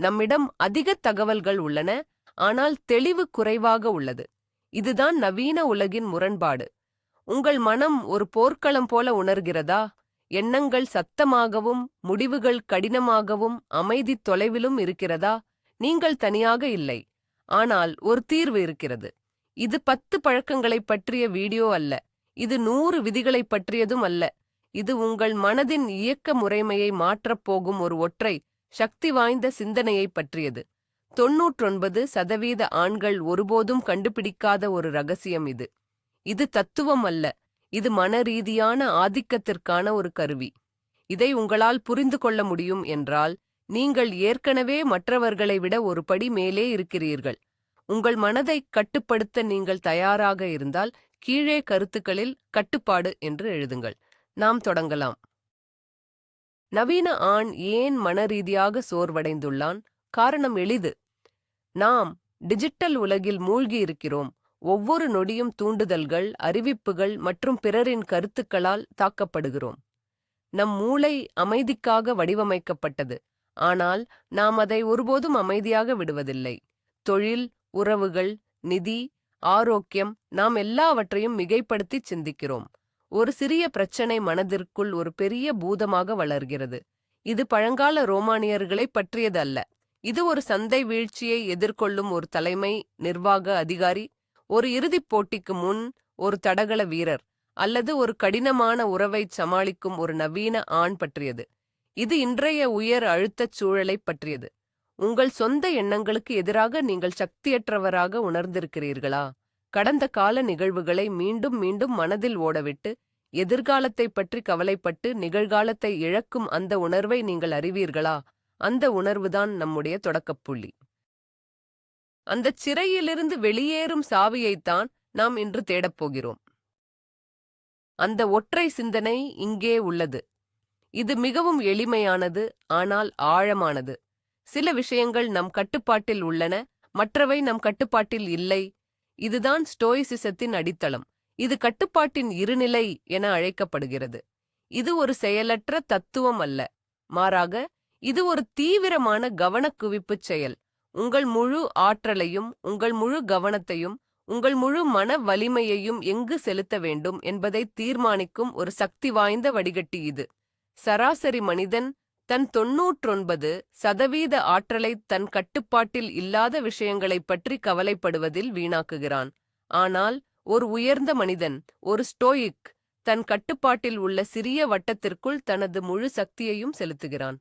நம்மிடம் அதிக தகவல்கள் உள்ளன, ஆனால் தெளிவு குறைவாக உள்ளது. இதுதான் நவீன உலகின் முரண்பாடு. உங்கள் மனம் ஒரு போர்க்களம் போல உணர்கிறதா? எண்ணங்கள் சத்தமாகவும் முடிவுகள் கடினமாகவும் அமைதி தொலைவிலும் இருக்கிறதா? நீங்கள் தனியாக இல்லை. ஆனால் ஒரு தீர்வு இருக்கிறது. இது 10 பழக்கங்களைப் பற்றிய வீடியோ அல்ல. இது 100 விதிகளைப் பற்றியதும் அல்ல. இது உங்கள் மனதின் இயக்க முறைமையை மாற்றப் போகும் ஒரு ஒற்றை சக்தி வாய்ந்த சிந்தனையைப் பற்றியது. 99% ஆண்கள் ஒருபோதும் கண்டுபிடிக்காத ஒரு ரகசியம் இது. இது தத்துவம் அல்ல, இது மனரீதியான ஆதிக்கத்திற்கான ஒரு கருவி. இதை உங்களால் புரிந்து கொள்ள முடியும் என்றால், நீங்கள் ஏற்கனவே மற்றவர்களை விட ஒரு படி மேலே இருக்கிறீர்கள். உங்கள் மனதை கட்டுப்படுத்த நீங்கள் தயாராக இருந்தால், கீழே கருத்துக்களில் கட்டுப்பாடு என்று எழுதுங்கள். நாம் தொடங்கலாம். நவீன ஆண் ஏன் மனரீதியாக சோர்வடைந்துள்ளான்? காரணம் எளிது. நாம் டிஜிட்டல் உலகில் மூழ்கி இருக்கிறோம். ஒவ்வொரு நொடியும் தூண்டுதல்கள், அறிவிப்புகள் மற்றும் பிறரின் கருத்துக்களால் தாக்கப்படுகிறோம். நம் மூளை அமைதிக்காக வடிவமைக்கப்பட்டது, ஆனால் நாம் அதை ஒருபோதும் அமைதியாக விடுவதில்லை. தொழில், உறவுகள், நிதி, ஆரோக்கியம், நாம் எல்லாவற்றையும் மிகைப்படுத்தி சிந்திக்கிறோம். ஒரு சிறிய பிரச்சனை மனதிற்குள் ஒரு பெரிய பூதமாக வளர்கிறது. இது பழங்கால ரோமானியர்களை பற்றியது அல்ல. இது ஒரு சந்தை வீழ்ச்சியை எதிர்கொள்ளும் ஒரு தலைமை நிர்வாக அதிகாரி, ஒரு இறுதிப் போட்டிக்கு முன் ஒரு தடகள வீரர், அல்லது ஒரு கடினமான உறவைச் சமாளிக்கும் ஒரு நவீன ஆண் பற்றியது. இது இன்றைய உயர் அழுத்தச் சூழலைப் பற்றியது. உங்கள் சொந்த எண்ணங்களுக்கு எதிராக நீங்கள் சக்தியற்றவராக உணர்ந்திருக்கிறீர்களா? கடந்த கால நிகழ்வுகளை மீண்டும் மீண்டும் மனதில் ஓடவிட்டு, எதிர்காலத்தைப் பற்றி கவலைப்பட்டு நிகழ்காலத்தை இழக்கும் அந்த உணர்வை நீங்கள் அறிவீர்களா? அந்த உணர்வுதான் நம்முடைய தொடக்கப்புள்ளி. அந்தச் சிறையிலிருந்து வெளியேறும் சாவியைத்தான் நாம் இன்று தேடப்போகிறோம். அந்த ஒற்றை சிந்தனை இங்கே உள்ளது. இது மிகவும் எளிமையானது, ஆனால் ஆழமானது. சில விஷயங்கள் நம் கட்டுப்பாட்டில் உள்ளன, மற்றவை நம் கட்டுப்பாட்டில் இல்லை. இதுதான் ஸ்டோயிசிசத்தின் அடித்தளம். இது கட்டுப்பாட்டின் இருநிலை என அழைக்கப்படுகிறது. இது ஒரு செயலற்ற தத்துவம் அல்ல, மாறாக இது ஒரு தீவிரமான கவனக்குவிப்புச் செயல். உங்கள் முழு ஆற்றலையும், உங்கள் முழு கவனத்தையும், உங்கள் முழு மன வலிமையையும் எங்கு செலுத்த வேண்டும் என்பதை தீர்மானிக்கும் ஒரு சக்தி வாய்ந்த வடிகட்டி இது. சராசரி மனிதன் தன் 99% ஆற்றலை தன் கட்டுப்பாட்டில் இல்லாத விஷயங்களைப் பற்றி கவலைப்படுவதில் வீணாக்குகிறான். ஆனால் ஒரு உயர்ந்த மனிதன், ஒரு ஸ்டோயிக், தன் கட்டுப்பாட்டில் உள்ள சிறிய வட்டத்திற்குள் தனது முழு சக்தியையும் செலுத்துகிறான்.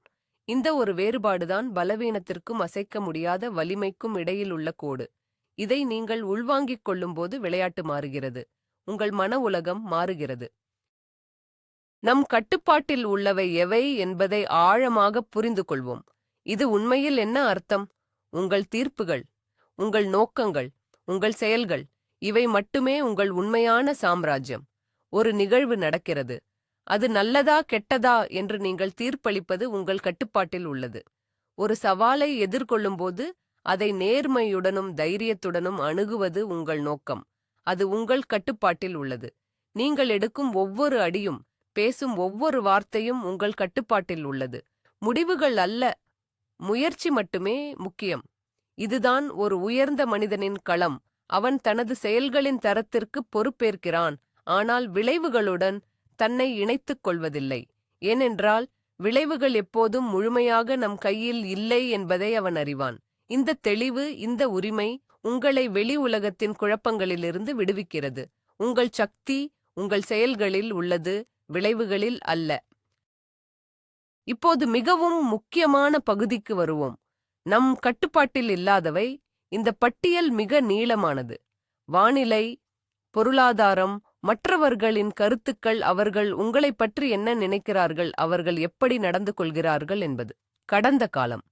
இந்த ஒரு வேறுபாடுதான் பலவீனத்திற்கும் அசைக்க முடியாத வலிமைக்கும் இடையில் உள்ள கோடு. இதை நீங்கள் உள்வாங்கிக் கொள்ளும்போது விளையாட்டு மாறுகிறது. உங்கள் மன உலகம் மாறுகிறது. நம் கட்டுப்பாட்டில் உள்ளவை எவை என்பதை ஆழமாக புரிந்து கொள்வோம். இது உண்மையில் என்ன அர்த்தம்? உங்கள் தீர்ப்புகள், உங்கள் நோக்கங்கள், உங்கள் செயல்கள், இவை மட்டுமே உங்கள் உண்மையான சாம்ராஜ்யம். ஒரு நிகழ்வு நடக்கிறது. அது நல்லதா கெட்டதா என்று நீங்கள் தீர்ப்பளிப்பது உங்கள் கட்டுப்பாட்டில் உள்ளது. ஒரு சவாலை எதிர்கொள்ளும்போது அதை நேர்மையுடனும் தைரியத்துடனும் அணுகுவது உங்கள் நோக்கம். அது உங்கள் கட்டுப்பாட்டில் உள்ளது. நீங்கள் எடுக்கும் ஒவ்வொரு அடியும், பேசும் ஒவ்வொரு வார்த்தையும் உங்கள் கட்டுப்பாட்டில் உள்ளது. முடிவுகள் அல்ல, முயற்சி மட்டுமே முக்கியம். இதுதான் ஒரு உயர்ந்த மனிதனின் களம். அவன் தனது செயல்களின் தரத்திற்கு பொறுப்பேற்கிறான், ஆனால் விளைவுகளுடன் தன்னை இணைத்துக் கொள்வதில்லை. ஏனென்றால் விளைவுகள் எப்போதும் முழுமையாக நம் கையில் இல்லை என்பதை அவன் அறிவான். இந்த தெளிவு, இந்த உரிமை உங்களை வெளி உலகத்தின் குழப்பங்களிலிருந்து விடுவிக்கிறது. உங்கள் சக்தி உங்கள் செயல்களில் உள்ளது, விளைவுகளில் அல்ல. இப்போது மிகவும் முக்கியமான பகுதிக்கு வருவோம். நம் கட்டுப்பாட்டில் இல்லாதவை. இந்த பட்டியல் மிக நீளமானது. வானிலை, பொருளாதாரம், மற்றவர்களின் கருத்துக்கள், அவர்கள் உங்களைப் பற்றி என்ன நினைக்கிறார்கள், அவர்கள் எப்படி நடந்து கொள்கிறார்கள் என்பது. கடந்த காலம்,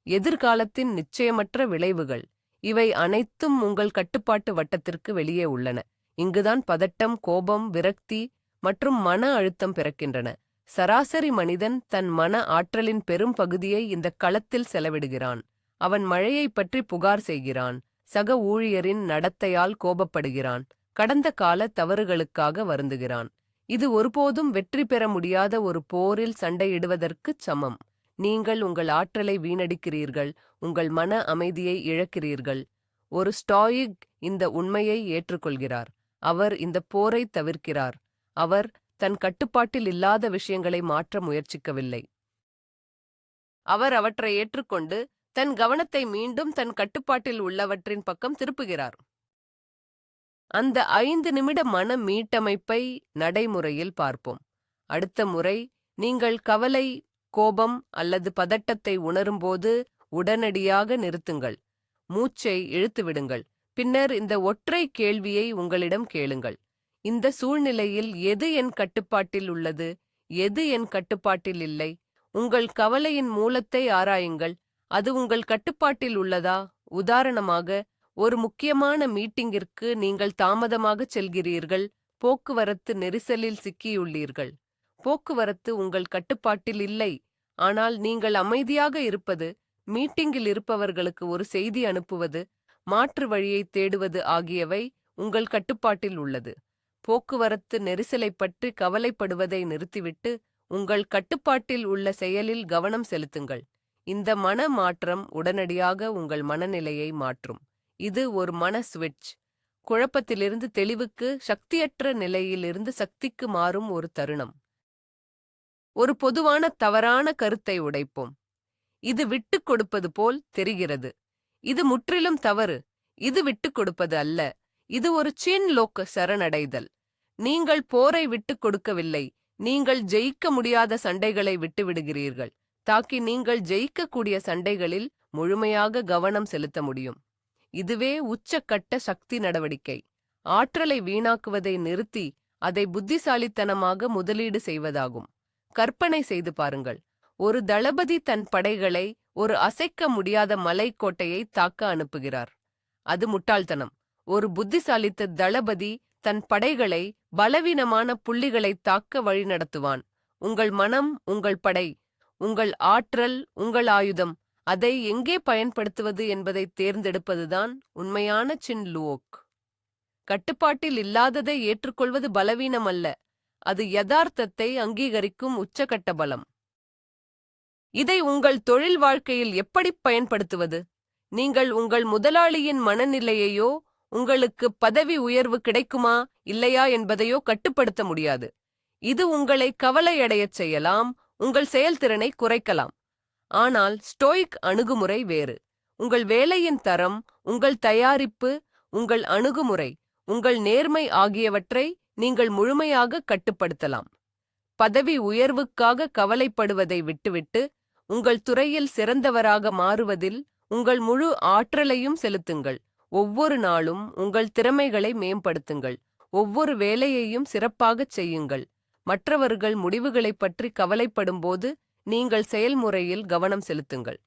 எதிர்காலத்தின் நிச்சயமற்ற விளைவுகள், இவை அனைத்தும் உங்கள் கட்டுப்பாட்டு வட்டத்திற்கு வெளியே உள்ளன. இங்குதான் பதட்டம், கோபம், விரக்தி மற்றும் மன அழுத்தம் பிறக்கின்றன. சராசரி மனிதன் தன் மன ஆற்றலின் பெரும் பகுதியை இந்த களத்தில் செலவிடுகிறான். அவன் மழையைப் பற்றி புகார் செய்கிறான், சக ஊழியரின் நடத்தையால் கோபப்படுகிறான், கடந்த கால தவறுகளுக்காக வருந்துகிறான். இது ஒருபோதும் வெற்றி பெற முடியாத ஒரு போரில் சண்டையிடுவதற்குச் சமம். நீங்கள் உங்கள் ஆற்றலை வீணடிக்கிறீர்கள், உங்கள் மன அமைதியை இழக்கிறீர்கள். ஒரு ஸ்டாயிக் இந்த உண்மையை ஏற்றுக்கொள்கிறார். அவர் இந்த போரை தவிர்க்கிறார். அவர் தன் கட்டுப்பாட்டில் இல்லாத விஷயங்களை மாற்ற முயற்சிக்கவில்லை. அவர் அவற்றை ஏற்றுக்கொண்டு தன் கவனத்தை மீண்டும் தன் கட்டுப்பாட்டில் உள்ளவற்றின் பக்கம் திருப்புகிறார். அந்த 5 நிமிட மன மீட்டமைப்பை நடைமுறையில் பார்ப்போம். அடுத்த முறை நீங்கள் கவலை, கோபம் அல்லது பதட்டத்தை உணரும்போது உடனடியாக நிறுத்துங்கள். மூச்சை இழுத்துவிடுங்கள். பின்னர் இந்த ஒற்றை கேள்வியை உங்களிடம் கேளுங்கள். இந்த சூழ்நிலையில் எது என் கட்டுப்பாட்டில் உள்ளது, எது என் கட்டுப்பாட்டில் இல்லை? உங்கள் கவலையின் மூலத்தை ஆராயுங்கள். அது உங்கள் கட்டுப்பாட்டில் உள்ளதா? உதாரணமாக, ஒரு முக்கியமான மீட்டிங்கிற்கு நீங்கள் தாமதமாகச் செல்கிறீர்கள். போக்குவரத்து நெரிசலில் சிக்கியுள்ளீர்கள். போக்குவரத்து உங்கள் கட்டுப்பாட்டில் இல்லை. ஆனால் நீங்கள் அமைதியாக இருப்பது, மீட்டிங்கில் இருப்பவர்களுக்கு ஒரு செய்தி அனுப்புவது, மாற்று வழியை தேடுவது ஆகியவை உங்கள் கட்டுப்பாட்டில் உள்ளது. போக்குவரத்து நெரிசலைப் பற்றி கவலைப்படுவதை நிறுத்திவிட்டு உங்கள் கட்டுப்பாட்டில் உள்ள செயலில் கவனம் செலுத்துங்கள். இந்த மன மாற்றம் உடனடியாக உங்கள் மனநிலையை மாற்றும். இது ஒரு மன ஸ்விட்ச். குழப்பத்திலிருந்து தெளிவுக்கு, சக்தியற்ற நிலையிலிருந்து சக்திக்கு மாறும் ஒரு தருணம். ஒரு பொதுவான தவறான கருத்தை உடைப்போம். இது விட்டுக் கொடுப்பது போல் தெரிகிறது. இது முற்றிலும் தவறு. இது விட்டுக் கொடுப்பது அல்ல. இது ஒரு லோக்க சரணடைதல். நீங்கள் போரை விட்டுக் கொடுக்கவில்லை. நீங்கள் ஜெயிக்க முடியாத சண்டைகளை விட்டுவிடுகிறீர்கள். தாக்கி நீங்கள் ஜெயிக்கக்கூடிய சண்டைகளில் முழுமையாக கவனம் செலுத்த முடியும். இதுவே உச்சக்கட்ட சக்தி நடவடிக்கை. ஆற்றலை வீணாக்குவதை நிறுத்தி அதை புத்திசாலித்தனமாக முதலீடு செய்வதாகும். கற்பனை செய்து பாருங்கள். ஒரு தளபதி தன் படைகளை ஒரு அசைக்க முடியாத மலைக்கோட்டையை தாக்க அனுப்புகிறார். அது முட்டாள்தனம். ஒரு புத்திசாலித்த தளபதி தன் படைகளை பலவீனமான புள்ளிகளை தாக்க வழிநடத்துவான். உங்கள் மனம், உங்கள் படை, உங்கள் ஆற்றல், உங்கள் ஆயுதம், அதை எங்கே பயன்படுத்துவது என்பதை தேர்ந்தெடுப்பதுதான் உண்மையான லூக். கட்டுப்பாட்டில் இல்லாததை ஏற்றுக்கொள்வது பலவீனம் அல்ல. அது யதார்த்தத்தை அங்கீகரிக்கும் உச்சகட்ட பலம். இதை உங்கள் தொழில் வாழ்க்கையில் எப்படி பயன்படுத்துவது? நீங்கள் உங்கள் முதலாளியின் மனநிலையையோ, உங்களுக்கு பதவி உயர்வு கிடைக்குமா இல்லையா என்பதையோ கட்டுப்படுத்த முடியாது. இது உங்களை கவலையடையச் செய்யலாம், உங்கள் செயல்திறனை குறைக்கலாம். ஆனால் ஸ்டோயிக் அணுகுமுறை வேறு. உங்கள் வேலையின் தரம், உங்கள் தயாரிப்பு, உங்கள் அணுகுமுறை, உங்கள் நேர்மை ஆகியவற்றை நீங்கள் முழுமையாக கட்டுப்படுத்தலாம். பதவி உயர்வுக்காக கவலைப்படுவதை விட்டுவிட்டு உங்கள் துறையில் சிறந்தவராக மாறுவதில் உங்கள் முழு ஆற்றலையும் செலுத்துங்கள். ஒவ்வொரு நாளும் உங்கள் திறமைகளை மேம்படுத்துங்கள். ஒவ்வொரு வேலையையும் சிறப்பாகச் செய்யுங்கள். மற்றவர்கள் முடிவுகளைப் பற்றி கவலைப்படும்போது நீங்கள் செயல்முறையில் கவனம் செலுத்துங்கள்.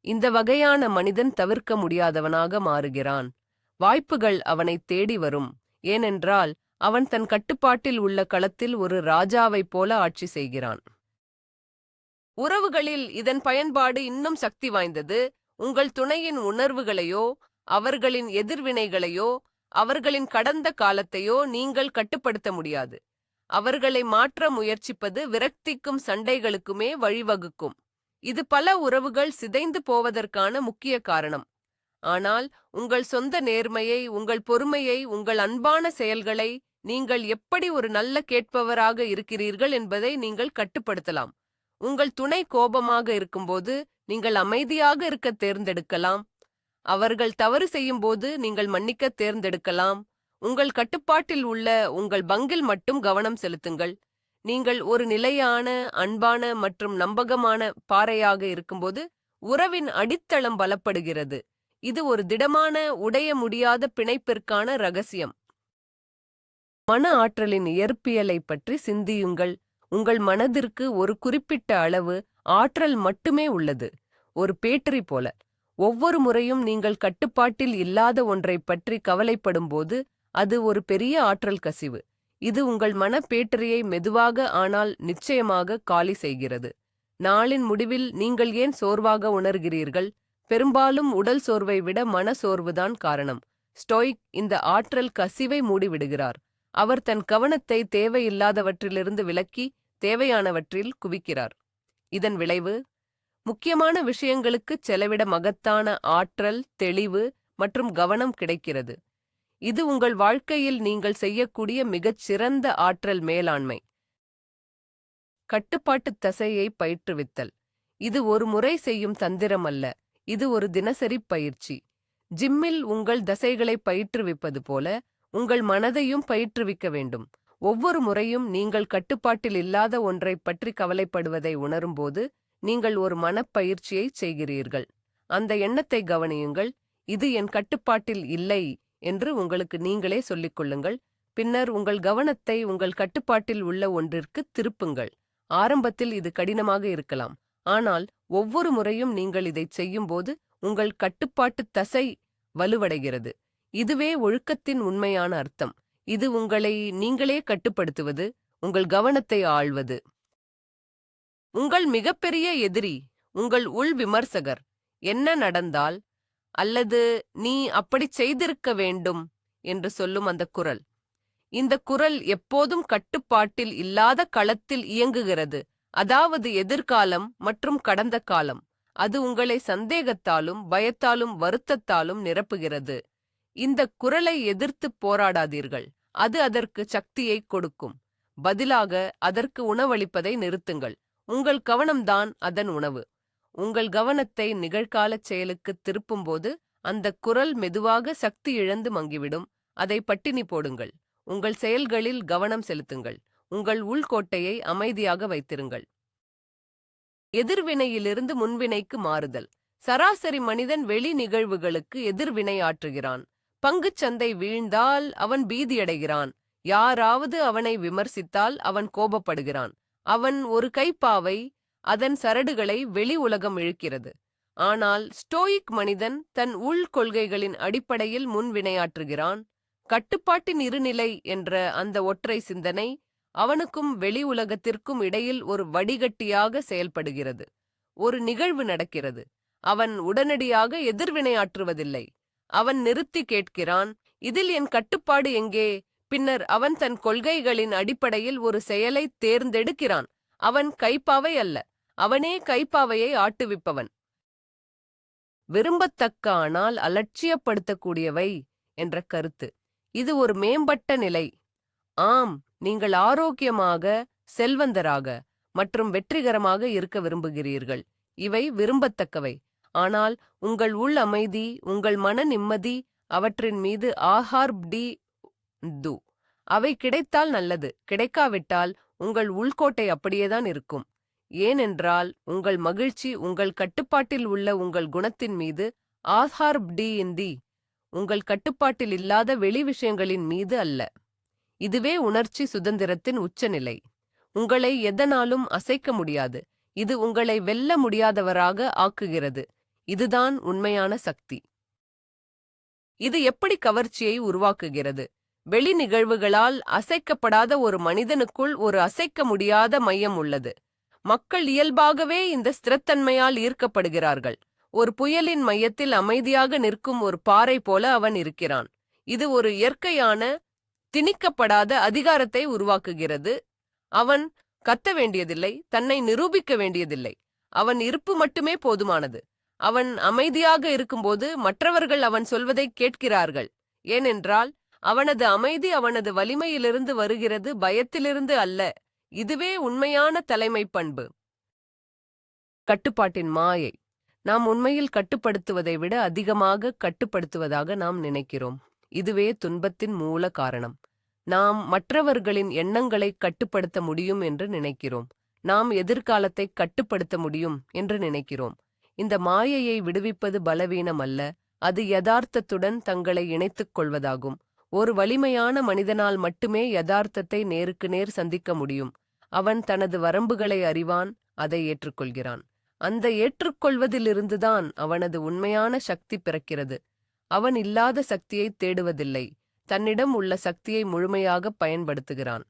இந்த வகையான மனிதன் தவிர்க்க முடியாதவனாக மாறுகிறான். வாய்ப்புகள் அவனைத் தேடி வரும். ஏனென்றால் அவன் தன் கட்டுப்பாட்டில் உள்ள களத்தில் ஒரு ராஜாவைப் போல ஆட்சி செய்கிறான். உறவுகளில் இதன் பயன்பாடு இன்னும் சக்தி வாய்ந்தது. உங்கள் துணையின் உணர்வுகளையோ, அவர்களின் எதிர்வினைகளையோ, அவர்களின் கடந்த காலத்தையோ நீங்கள் கட்டுப்படுத்த முடியாது. அவர்களை மாற்ற முயற்சிப்பது விரக்திக்கும் சண்டைகளுக்குமே வழிவகுக்கும். இது பல உறவுகள் சிதைந்து போவதற்கான முக்கிய காரணம். ஆனால் உங்கள் சொந்த நேர்மையை, உங்கள் பொறுமையை, உங்கள் அன்பான செயல்களை, நீங்கள் எப்படி ஒரு நல்ல கேட்பவராக இருக்கிறீர்கள் என்பதை நீங்கள் கட்டுப்படுத்தலாம். உங்கள் துணை கோபமாக இருக்கும்போது நீங்கள் அமைதியாக இருக்க தேர்ந்தெடுக்கலாம். அவர்கள் தவறு செய்யும்போது நீங்கள் மன்னிக்க தேர்ந்தெடுக்கலாம். உங்கள் கட்டுப்பாட்டில் உள்ள உங்கள் பங்கில் மட்டும் கவனம் செலுத்துங்கள். நீங்கள் ஒரு நிலையான, அன்பான மற்றும் நம்பகமான பாறையாக இருக்கும்போது உறவின் அடித்தளம் பலப்படுகிறது. இது ஒரு திடமான, உடைய முடியாத பிணைப்பிற்கான ரகசியம். மன ஆற்றலின் இயற்பியலை பற்றி சிந்தியுங்கள். உங்கள் மனதிற்கு ஒரு குறிப்பிட்ட அளவு ஆற்றல் மட்டுமே உள்ளது, ஒரு பேட்டரி போல. ஒவ்வொரு முறையும் நீங்கள் கட்டுப்பாட்டில் இல்லாத ஒன்றைப் பற்றி கவலைப்படும்போது அது ஒரு பெரிய ஆற்றல் கசிவு. இது உங்கள் மன பேட்டரியை மெதுவாக ஆனால் நிச்சயமாக காலி செய்கிறது. நாளின் முடிவில் நீங்கள் ஏன் சோர்வாக உணர்கிறீர்கள்? பெரும்பாலும் உடல் சோர்வை விட மன சோர்வுதான் காரணம். ஸ்டோயிக் இந்த ஆற்றல் கசிவை மூடிவிடுகிறார். அவர் தன் கவனத்தை தேவையில்லாதவற்றிலிருந்து விலக்கி தேவையானவற்றில் குவிக்கிறார். இதன் விளைவு, முக்கியமான விஷயங்களுக்குச் செலவிட மகத்தான ஆற்றல், தெளிவு மற்றும் கவனம் கிடைக்கிறது. இது உங்கள் வாழ்க்கையில் நீங்கள் செய்யக்கூடிய மிகச் சிறந்த ஆற்றல் மேலாண்மை. கட்டுப்பாட்டுத் தசையை பயிற்றுவித்தல். இது ஒரு முறை செய்யும் தந்திரம் அல்ல, இது ஒரு தினசரி பயிற்சி. ஜிம்மில் உங்கள் தசைகளை பயிற்றுவிப்பது போல உங்கள் மனதையும் பயிற்றுவிக்க வேண்டும். ஒவ்வொரு முறையும் நீங்கள் கட்டுப்பாட்டில் இல்லாத ஒன்றைப் பற்றி கவலைப்படுவதை உணரும்போது நீங்கள் ஒரு மனப்பயிற்சியைச் செய்கிறீர்கள். அந்த எண்ணத்தை கவனியுங்கள், இது என் கட்டுப்பாட்டில் இல்லை என்று உங்களுக்கு நீங்களே சொல்லிக் கொள்ளுங்கள். பின்னர் உங்கள் கவனத்தை உங்கள் கட்டுப்பாட்டில் உள்ள ஒன்றிற்கு திருப்புங்கள். ஆரம்பத்தில் இது கடினமாக இருக்கலாம், ஆனால் ஒவ்வொரு முறையும் நீங்கள் இதைச் செய்யும்போது உங்கள் கட்டுப்பாட்டுத் தசை வலுவடைகிறது. இதுவே ஒழுக்கத்தின் உண்மையான அர்த்தம். இது உங்களை நீங்களே கட்டுப்படுத்துவது, உங்கள் கவனத்தை ஆள்வது. உங்கள் மிகப்பெரிய எதிரி உங்கள் உள் விமர்சகர். என்ன நடந்தால் அல்லது நீ அப்படிச் செய்திருக்க வேண்டும் என்று சொல்லும் அந்த குரல். இந்த குரல் எப்போதும் கட்டுப்பாட்டில் இல்லாத களத்தில் இயங்குகிறது, அதாவது எதிர்காலம் மற்றும் கடந்த காலம். அது உங்களை சந்தேகத்தாலும் பயத்தாலும் வருத்தத்தாலும் நிரப்புகிறது. இந்த குரலை எதிர்த்துப் போராடாதீர்கள், அது அதற்கு சக்தியை கொடுக்கும். பதிலாக அதற்கு உணவளிப்பதை நிறுத்துங்கள். உங்கள் கவனம்தான் அதன் உணவு. உங்கள் கவனத்தை நிகழ்காலச் செயலுக்குத் திருப்பும்போது அந்த குரல் மெதுவாக சக்தி இழந்து மங்கிவிடும். அதை பட்டினி போடுங்கள். உங்கள் செயல்களில் கவனம் செலுத்துங்கள். உங்கள் உள்கோட்டையை அமைதியாக வைத்திருங்கள். எதிர்வினையிலிருந்து முன்வினைக்கு மாறுதல். சராசரி மனிதன் வெளி நிகழ்வுகளுக்கு எதிர்வினை ஆற்றுகிறான். பங்குச் சந்தை வீழ்ந்தால் அவன் பீதியடைகிறான். யாராவது அவனை விமர்சித்தால் அவன் கோபப்படுகிறான். அவன் ஒரு கைப்பாவை, அதன் சரடுகளை வெளி உலகம் இழுக்கிறது. ஆனால் ஸ்டோயிக் மனிதன் தன் உள் கொள்கைகளின் அடிப்படையில் முன்வினையாற்றுகிறான். கட்டுப்பாட்டின் இருநிலை என்ற அந்த ஒற்றை சிந்தனை அவனுக்கும் வெளி உலகத்திற்கும் இடையில் ஒரு வடிகட்டியாக செயல்படுகிறது. ஒரு நிகழ்வு நடக்கிறது, அவன் உடனடியாக எதிர்வினையாற்றுவதில்லை. அவன் நிறுத்தி கேட்கிறான், இதில் என் கட்டுப்பாடு எங்கே? பின்னர் அவன் தன் கொள்கைகளின் அடிப்படையில் ஒரு செயலை தேர்ந்தெடுக்கிறான். அவன் கைப்பாவை அல்ல, அவனே கைப்பாவையை ஆட்டுவிப்பவன். விரும்பத்தக்க ஆனால் அலட்சியப்படுத்தக்கூடியவை என்ற கருத்து. இது ஒரு மேம்பட்ட நிலை. ஆம், நீங்கள் ஆரோக்கியமாக, செல்வந்தராக மற்றும் வெற்றிகரமாக இருக்க விரும்புகிறீர்கள். இவை விரும்பத்தக்கவை. ஆனால் உங்கள் உள் அமைதி, உங்கள் மன நிம்மதி, அவற்றின் மீது ஆஹார்ப்டி து. அவை கிடைத்தால் நல்லது, கிடைக்காவிட்டால் உங்கள் உள்கோட்டை அப்படியேதான் இருக்கும். ஏனென்றால் உங்கள் மகிழ்ச்சி உங்கள் கட்டுப்பாட்டில் உள்ள உங்கள் குணத்தின் மீது ஆஹார்ப்டி உங்கள் கட்டுப்பாட்டில் இல்லாத வெளி விஷயங்களின் மீது அல்ல. இதுவே உணர்ச்சி சுதந்திரத்தின் உச்சநிலை. உங்களை எதனாலும் அசைக்க முடியாது. இது உங்களை வெல்ல முடியாதவராக ஆக்குகிறது. இதுதான் உண்மையான சக்தி. இது எப்படி கவர்ச்சியை உருவாக்குகிறது? வெளி நிகழ்வுகளால் அசைக்கப்படாத ஒரு மனிதனுக்குள் ஒரு அசைக்க முடியாத மையம் உள்ளது. மக்கள் இயல்பாகவே இந்த ஸ்திரத்தன்மையால் ஈர்க்கப்படுகிறார்கள். ஒரு புயலின் மையத்தில் அமைதியாக நிற்கும் ஒரு பாறை போல அவன் இருக்கிறான். இது ஒரு இயற்கையான, திணிக்கப்படாத அதிகாரத்தை உருவாக்குகிறது. அவன் கத்த வேண்டியதில்லை, தன்னை நிரூபிக்க வேண்டியதில்லை. அவன் இருப்பு மட்டுமே போதுமானது. அவன் அமைதியாக இருக்கும்போது மற்றவர்கள் அவன் சொல்வதை கேட்கிறார்கள். ஏனென்றால் அவனது அமைதி அவனது வலிமையிலிருந்து வருகிறது, பயத்திலிருந்து அல்ல. இதுவே உண்மையான தலைமை பண்பு. கட்டுப்பாட்டின் மாயை. நாம் உண்மையில் கட்டுப்படுத்துவதை விட அதிகமாக கட்டுப்படுத்துவதாக நாம் நினைக்கிறோம். இதுவே துன்பத்தின் மூல காரணம். நாம் மற்றவர்களின் எண்ணங்களை கட்டுப்படுத்த முடியும் என்று நினைக்கிறோம். நாம் எதிர்காலத்தை கட்டுப்படுத்த முடியும் என்று நினைக்கிறோம். இந்த மாயையை விடுவிப்பது பலவீனம் அல்ல, அது யதார்த்தத்துடன் தங்களை இணைத்துக் கொள்வதாகும். ஒரு வலிமையான மனிதனால் மட்டுமே யதார்த்தத்தை நேருக்கு நேர் சந்திக்க முடியும். அவன் தனது வரம்புகளை அறிவான், அதை ஏற்றுக்கொள்கிறான். அந்த ஏற்றுக்கொள்வதிலிருந்துதான் அவனது உண்மையான சக்தி பிறக்கிறது. அவன் இல்லாத சக்தியை தேடுவதில்லை, தன்னிடம் உள்ள சக்தியை முழுமையாக பயன்படுத்துகிறான்.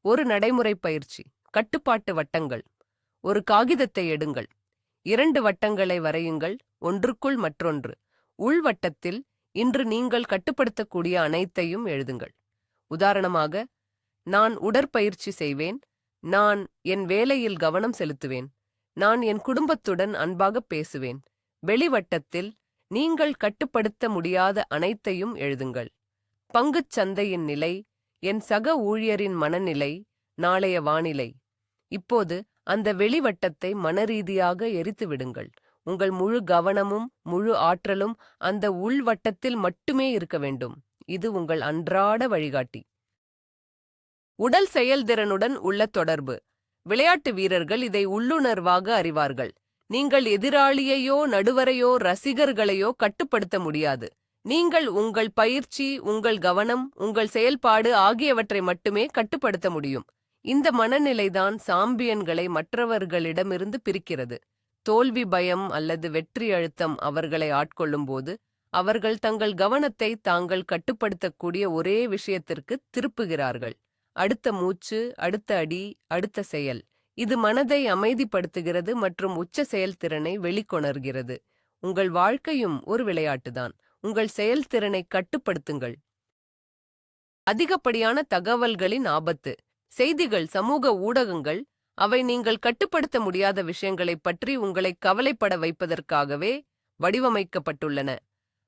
ஒரு நடைமுறை பயிற்சி. கட்டுப்பாட்டு வட்டங்கள். ஒரு காகிதத்தை எடுங்கள். 2 வட்டங்களை வரையுங்கள், ஒன்றுக்குள் மற்றொன்று. உள்வட்டத்தில் இன்று நீங்கள் கட்டுப்படுத்தக்கூடிய அனைத்தையும் எழுதுங்கள். உதாரணமாக, நான் உடற்பயிற்சி செய்வேன், நான் என் வேலையில் கவனம் செலுத்துவேன், நான் என் குடும்பத்துடன் அன்பாக பேசுவேன். வெளிவட்டத்தில் நீங்கள் கட்டுப்படுத்த முடியாத அனைத்தையும் எழுதுங்கள். பங்குச் சந்தையின் நிலை, என் சக ஊழியரின் மனநிலை, நாளைய வானிலை. இப்போது அந்த வெளிவட்டத்தை மனரீதியாக எரித்து விடுங்கள். உங்கள் முழு கவனமும் முழு ஆற்றலும் அந்த உள்வட்டத்தில் மட்டுமே இருக்க வேண்டும். இது உங்கள் அன்றாட வழிகாட்டி. உடல் செயல்திறனுடன் உள்ள தொடர்பு. விளையாட்டு வீரர்கள் இதை உள்ளுணர்வாக அறிவார்கள். நீங்கள் எதிராளியையோ நடுவரையோ ரசிகர்களையோ கட்டுப்படுத்த முடியாது. நீங்கள் உங்கள் பயிற்சி, உங்கள் கவனம், உங்கள் செயல்பாடு ஆகியவற்றை மட்டுமே கட்டுப்படுத்த முடியும். இந்த மனநிலைதான் சாம்பியன்களை மற்றவர்களிடமிருந்து பிரிக்கிறது. தோல்வி பயம் அல்லது வெற்றி அழுத்தம் அவர்களை ஆட்கொள்ளும்போது அவர்கள் தங்கள் கவனத்தை தாங்கள் கட்டுப்படுத்தக்கூடிய ஒரே விஷயத்திற்கு திருப்புகிறார்கள். அடுத்த மூச்சு, அடுத்த அடி, அடுத்த செயல். இது மனதை அமைதிப்படுத்துகிறது மற்றும் உச்ச செயல்திறனை வெளிக்கொணர்கிறது. உங்கள் வாழ்க்கையும் ஒரு விளையாட்டுதான். உங்கள் செயல்திறனை கட்டுப்படுத்துங்கள். அதிகப்படியான தகவல்களின் ஆபத்து. செய்திகள், சமூக ஊடகங்கள், அவை நீங்கள் கட்டுப்படுத்த முடியாத விஷயங்களைப் பற்றி உங்களை கவலைப்பட வைப்பதற்காகவே வடிவமைக்கப்பட்டுள்ளன.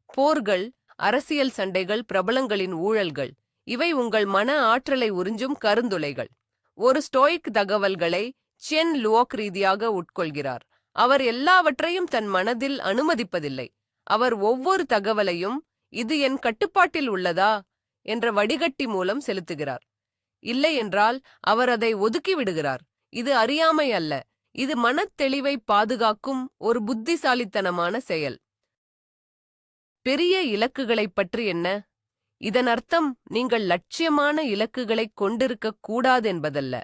போர்கள், அரசியல் சண்டைகள், பிரபலங்களின் ஊழல்கள், இவை உங்கள் மன ஆற்றலை உறிஞ்சும் கருந்துளைகள். ஒரு ஸ்டோயிக் தகவல்களை சென் லுவோக் ரீதியாக உட்கொள்கிறார். அவர் எல்லாவற்றையும் தன் மனதில் அனுமதிப்பதில்லை. அவர் ஒவ்வொரு தகவலையும் இது என் கட்டுப்பாட்டில் உள்ளதா என்ற வடிகட்டி மூலம் செலுத்துகிறார். இல்லை என்றால் அவர் அதை ஒதுக்கி விடுகிறார். இது அறியாமை அல்ல, இது மனத்தெளிவை பாதுகாக்கும் ஒரு புத்திசாலித்தனமான செயல். பெரிய இலக்குகளைப் பற்றி என்ன? இதன் அர்த்தம் நீங்கள் லட்சியமான இலக்குகளைக் கொண்டிருக்க கூடாதென்பதல்ல.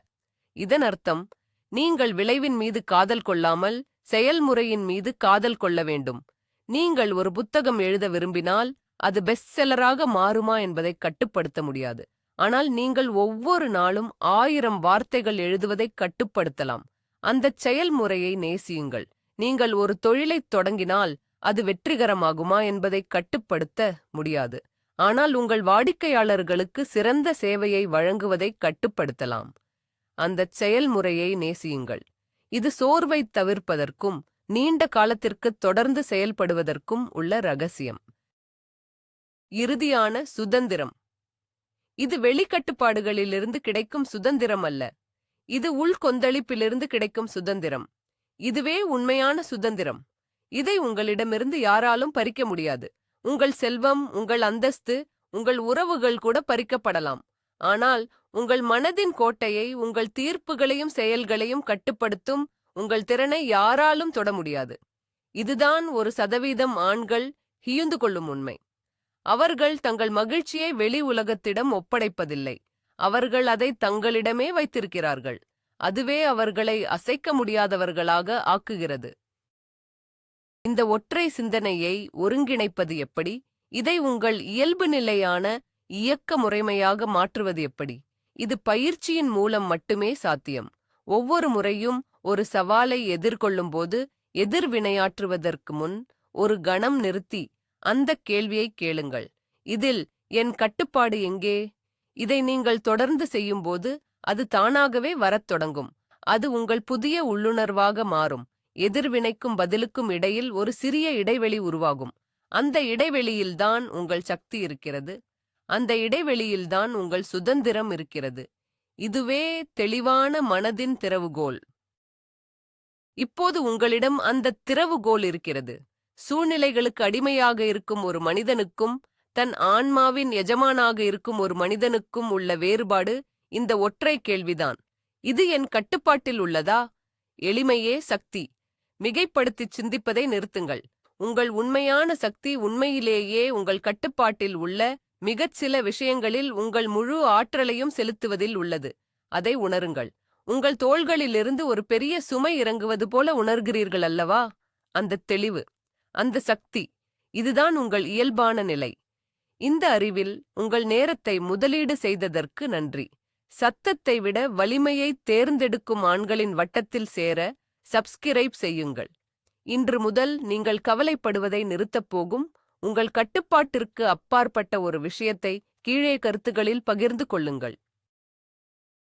இதன் அர்த்தம் நீங்கள் விளைவின் மீது காதல் கொள்ளாமல் செயல்முறையின் மீது காதல் கொள்ள வேண்டும். நீங்கள் ஒரு புத்தகம் எழுத விரும்பினால் அது பெஸ்ட்செல்லராக மாறுமா என்பதை கட்டுப்படுத்த முடியாது. ஆனால் நீங்கள் ஒவ்வொரு நாளும் 1000 வார்த்தைகள் எழுதுவதை கட்டுப்படுத்தலாம். அந்தச் செயல்முறையை நேசியுங்கள். நீங்கள் ஒரு தொழிலைத் தொடங்கினால் அது வெற்றிகரமாகுமா என்பதை கட்டுப்படுத்த முடியாது. ஆனால் உங்கள் வாடிக்கையாளர்களுக்கு சிறந்த சேவையை வழங்குவதை கட்டுப்படுத்தலாம். அந்தச் செயல்முறையை நேசியுங்கள். இது சோர்வைத் தவிர்ப்பதற்கும் நீண்ட காலத்திற்கு தொடர்ந்து செயல்படுவதற்கும் உள்ள ரகசியம். இறுதியான சுதந்திரம். இது வெளிக்கட்டுப்பாடுகளிலிருந்து கிடைக்கும் சுதந்திரம் அல்ல. இது உள்கொந்தளிப்பிலிருந்து கிடைக்கும் சுதந்திரம். இதுவே உண்மையான சுதந்திரம். இதை உங்களிடமிருந்து யாராலும் பறிக்க முடியாது. உங்கள் செல்வம், உங்கள் அந்தஸ்து, உங்கள் உறவுகள் கூட பறிக்கப்படலாம். ஆனால் உங்கள் மனதின் கோட்டையை, உங்கள் தீர்ப்புகளையும் செயல்களையும் கட்டுப்படுத்தும் உங்கள் திறனை யாராலும் தொட முடியாது. இதுதான் 1% ஆண்கள் ஹியுந்து கொள்ளும் உண்மை. அவர்கள் தங்கள் மகிழ்ச்சியை வெளி உலகத்திடம் ஒப்படைப்பதில்லை. அவர்கள் அதை தங்களிடமே வைத்திருக்கிறார்கள். அதுவே அவர்களை அசைக்க முடியாதவர்களாக ஆக்குகிறது. இந்த ஒற்றை சிந்தனையை ஒருங்கிணைப்பது எப்படி? இதை உங்கள் இயல்பு நிலையான இயக்க முறைமையாக மாற்றுவது எப்படி? இது பயிற்சியின் மூலம் மட்டுமே சாத்தியம். ஒவ்வொரு முறையும் ஒரு சவாலை எதிர்கொள்ளும்போது எதிர்வினையாற்றுவதற்கு முன் ஒரு கணம் நிறுத்தி அந்தக் கேள்வியை கேளுங்கள். இதில் என் கட்டுப்பாடு எங்கே? இதை நீங்கள் தொடர்ந்து செய்யும்போது அது தானாகவே வரத் தொடங்கும். அது உங்கள் புதிய உள்ளுணர்வாக மாறும். எதிர்வினைக்கும் பதிலுக்கும் இடையில் ஒரு சிறிய இடைவெளி உருவாகும். அந்த இடைவெளியில்தான் உங்கள் சக்தி இருக்கிறது. அந்த இடைவெளியில்தான் உங்கள் சுதந்திரம் இருக்கிறது. இதுவே தெளிவான மனதின் திறவுகோல். இப்போது உங்களிடம் அந்த திறவுகோல் இருக்கிறது. சூழ்நிலைகளுக்கு அடிமையாக இருக்கும் ஒரு மனிதனுக்கும் தன் ஆன்மாவின் எஜமானாக இருக்கும் ஒரு மனிதனுக்கும் உள்ள வேறுபாடு இந்த ஒற்றை கேள்விதான். இது என் கட்டுப்பாட்டில் உள்ளதா? எளிமையே சக்தி. மிகைப்படுத்திச் சிந்திப்பதை நிறுத்துங்கள். உங்கள் உண்மையான சக்தி உண்மையிலேயே உங்கள் கட்டுப்பாட்டில் உள்ள மிகச் சில விஷயங்களில் உங்கள் முழு ஆற்றலையும் செலுத்துவதில் உள்ளது. அதை உணருங்கள். உங்கள் தோள்களிலிருந்து ஒரு பெரிய சுமை இறங்குவது போல உணர்கிறீர்கள் அல்லவா? அந்த தெளிவு, அந்த சக்தி, இதுதான் உங்கள் இயல்பான நிலை. இந்த அறிவில் உங்கள் நேரத்தை முதலீடு செய்ததற்கு நன்றி. சத்தத்தை விட வலிமையை தேர்ந்தெடுக்கும் ஆண்களின் வட்டத்தில் சேர சப்ஸ்கிரைப் செய்யுங்கள். இன்று முதல் நீங்கள் கவலைப்படுவதை நிறுத்தப் போகும் உங்கள் கட்டுப்பாட்டிற்கு அப்பாற்பட்ட ஒரு விஷயத்தை கீழே கருத்துகளில் பகிர்ந்து கொள்ளுங்கள்.